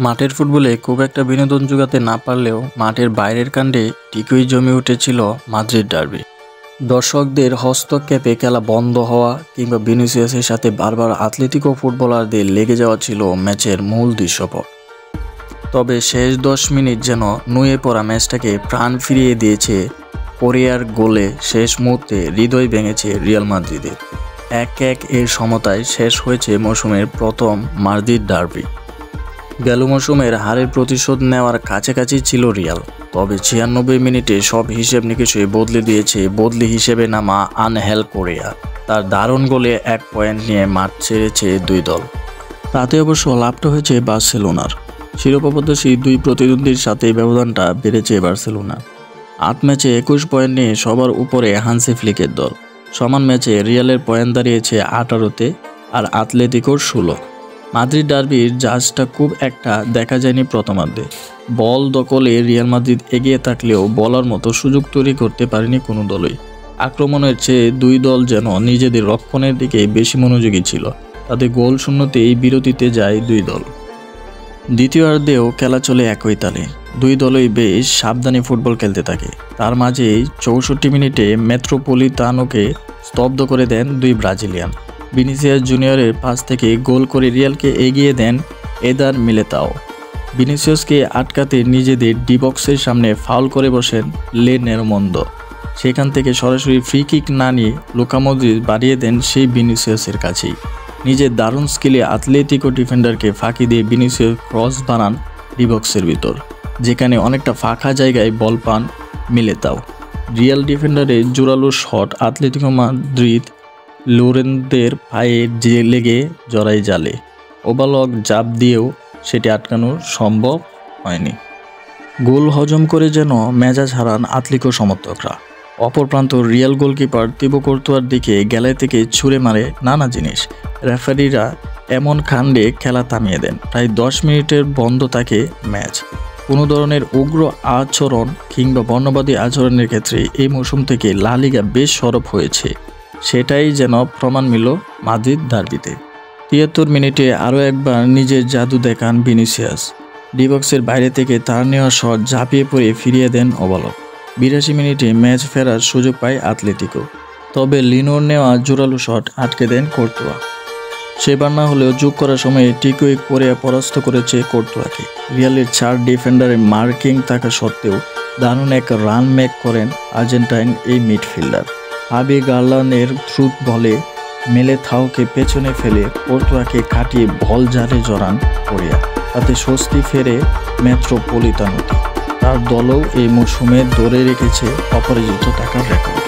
মাঠের ফুটবলে খুব একটা বিনোদন জোগাতে না পারলেও মাঠের বাইরের কাণ্ডে ঠিকই জমে উঠেছিল মাদ্রিদ ডার্বি। দর্শকদের হস্তক্ষেপে খেলা বন্ধ হওয়া কিংবা ভিনিসিয়াসের সাথে বারবার আতলেতিকো ফুটবলারদের লেগে যাওয়া ছিল ম্যাচের মূল দৃশ্যপট। তবে শেষ 10 মিনিট যেন নুয়ে পড়া ম্যাচটাকে প্রাণ ফিরিয়ে দিয়েছে। কোরিয়ার গোলে শেষ মুহূর্তে হৃদয় ভেঙেছে রিয়াল মাদ্রিদের। 1-1 এর সমতায় শেষ হয়েছে মৌসুমের প্রথম মাদ্রিদ ডার্বি। গেল মৌসুমের হারের প্রতিশোধ নেওয়ার কাছাকাছি ছিল রিয়াল, তবে 96 মিনিটে সব হিসেব নিকেশে বদলে দিয়েছে বদলি হিসেবে নামা আনহেল কোরিয়া। তার দারুণ গোলে 1 পয়েন্ট নিয়ে মাঠ ছেড়েছে দুই দল। তাতে অবশ্য লাভটা হয়েছে বার্সেলোনার। শিরোপাপ্রত্যাশী দুই প্রতিদ্বন্দ্বীর সাথে ব্যবধানটা বেড়েছে বার্সেলোনা। 8 ম্যাচে 21 পয়েন্ট নিয়ে সবার উপরে হান্সি ফ্লিকের দল। সমান ম্যাচে রিয়ালের পয়েন্ট দাঁড়িয়েছে 18-তে আর আতলেতিকোর 16। মাদ্রিদ ডার্বির জাজটা খুব একটা দেখা যায়নি প্রথমার্ধে। বল দখলে রিয়াল মাদ্রিদ এগিয়ে থাকলেও বলার মতো সুযোগ তৈরি করতে পারেনি কোনো দলই। আক্রমণের চেয়ে দুই দল যেন নিজেদের রক্ষণের দিকে বেশি মনোযোগী ছিল। তাতে গোল শূন্যতেই বিরতিতে যায় দুই দল। দ্বিতীয়ার্ধেও খেলা চলে একই তালে। দুই দলই বেশ সাবধানে ফুটবল খেলতে থাকে। তার মাঝেই 64 মিনিটে মেট্রোপলিতানোকে স্তব্ধ করে দেন দুই ব্রাজিলিয়ান। ভিনিসিয়াস জুনিয়রের পাস থেকে গোল করে রিয়ালকে এগিয়ে দেন এদার মিলিতাও। ভিনিসিয়াসকে আটকাতে নিজেদের ডি বক্সের সামনে ফাউল করে বসেন লেনেরমন্দ। সেখান থেকে সরাসরি ফ্রি কিক না নিয়ে লুকা মদ্রিচ বাড়িয়ে দেন সেই ভিনিসিয়াসের কাছেই। নিজের দারুণ স্কিলে আতলেতিকো ডিফেন্ডারকে ফাঁকি দিয়ে ভিনিসিয়াস ক্রস বানান ডি বক্সের ভিতর, যেখানে অনেকটা ফাঁকা জায়গায় বল পান মিলিতাও। রিয়াল ডিফেন্ডারের জোরালো শট আতলেতিকো মাদ্রিদ লোরেন্তের পায়ে লেগে জড়াই জালে। ওভারলক জাপ দিয়েও সেটি আটকানো সম্ভব হয়নি। গোল হজম করে যেন মেজাজ হারান আতলেতিকো সমর্থকরা। অপর প্রান্ত রিয়াল গোলকিপার তিবো কোর্তুয়ার দিকে গ্যালারি থেকে ছুঁড়ে মারে নানা জিনিস। রেফারিরা এমন কাণ্ডে খেলা থামিয়ে দেন। প্রায় 10 মিনিটের বন্ধ থাকে ম্যাচ। কোনো ধরনের উগ্র আচরণ কিংবা বর্ণবাদী আচরণের ক্ষেত্রে এই মৌসুম থেকে লা লিগা বেশ সরব হয়েছে। সেটাই যেন প্রমাণ মিলল মাদ্রিদ ডার্বিতে। 73 মিনিটে আরও একবার নিজের জাদু দেখান ভিনিসিয়াস। ডি বক্সের বাইরে থেকে তার নেওয়া শট ঝাঁপিয়ে পড়ে ফিরিয়ে দেন ওভারলক। 82 মিনিটে ম্যাচ ফেরার সুযোগ পায় আতলেতিকো, তবে লিনোর নেওয়া জোরালো শট আটকে দেন কোর্তুয়া। সেবার না হলেও যোগ করার সময়ে ঠিকই কোরিয়া পরাস্ত করেছে কোর্তুয়াকে। রিয়ালের 4 ডিফেন্ডারের মার্কিং থাকা সত্ত্বেও দারুণ এক রান মেক করেন আর্জেন্টাইন এই মিডফিল্ডার। হাবি গার্লানের থ্রুত বলে মিলিতাওকে পেছনে ফেলে কোর্তুয়াকে কাটিয়ে বল জালে জড়ান কোরিয়া। তাতে স্বস্তি ফেরে মেট্রোপলিতানোতে। তার দলও এই মৌসুমে ধরে রেখেছে অপরাজিত থাকার রেকর্ড।